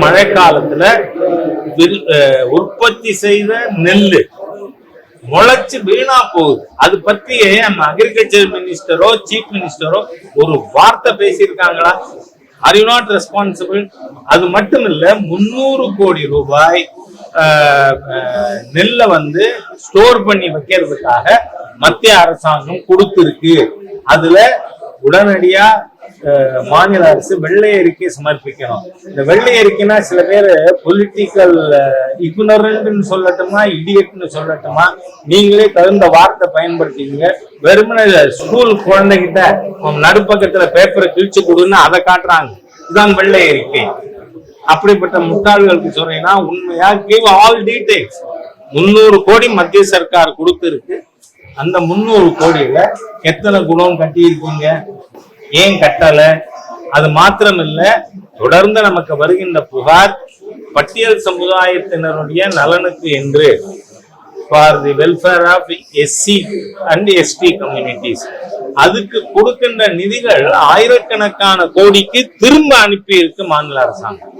மழைக்காலத்துல உற்பத்தி செய்த நெல்லு முளைச்சு வீணா போகுது. அது பத்தியே நம்ம அக்ரிகல்ச்சர் மினிஸ்டரோ சீஃப் மினிஸ்டரோ ஒரு வார்த்தை பேசியிருக்காங்களா? Are you not responsible? அது மட்டும் இல்ல, 300 கோடி ரூபாய் நெல்லை ஸ்டோர் பண்ணி வைக்கிறதுக்காக மத்திய அரசாங்கம் கொடுத்திருக்கு. அதுல உடனடியா மாநில அரசு வெள்ளை அறிக்கை சமர்ப்பிக்கணும். இந்த வெள்ளை அறிக்கைனா சில பேர் பொலிட்டிக்கல் இக்னோரன்ட்னு சொல்லட்டுமா, இடியட்னு சொல்லட்டுமா, நீங்களே தகுந்த வார்த்தை பயன்படுத்திங்க. வெறுமனே ஸ்கூல் குழந்தைகிட்ட நடுப்பக்கத்துல பேப்பரை கிழிச்சு கொடுன்னு அதை காட்டுறாங்க. இதுதான் வெள்ளை அறிக்கை. அப்படிப்பட்ட முட்டாள்களுக்கு சொல்றீங்கன்னா உண்மையா கிவ் ஆல் டீடைல்ஸ். 300 கோடி மத்திய சர்க்கார் கொடுத்திருக்கு. அந்த 300 கோடியில எத்தனை குணம் கட்டி இருக்கீங்க, ஏன் கட்டல? அது மாத்திரம் இல்ல, தொடர்ந்து நமக்கு வருகின்ற புகார் பட்டியல் சமுதாயத்தினருடைய நலனுக்கு என்று for the welfare of SC and ST communities அதுக்கு கொடுக்கின்ற நிதிகள் ஆயிரக்கணக்கான கோடிக்கு திரும்ப அனுப்பி இருக்கு மாநில அரசாங்கம்.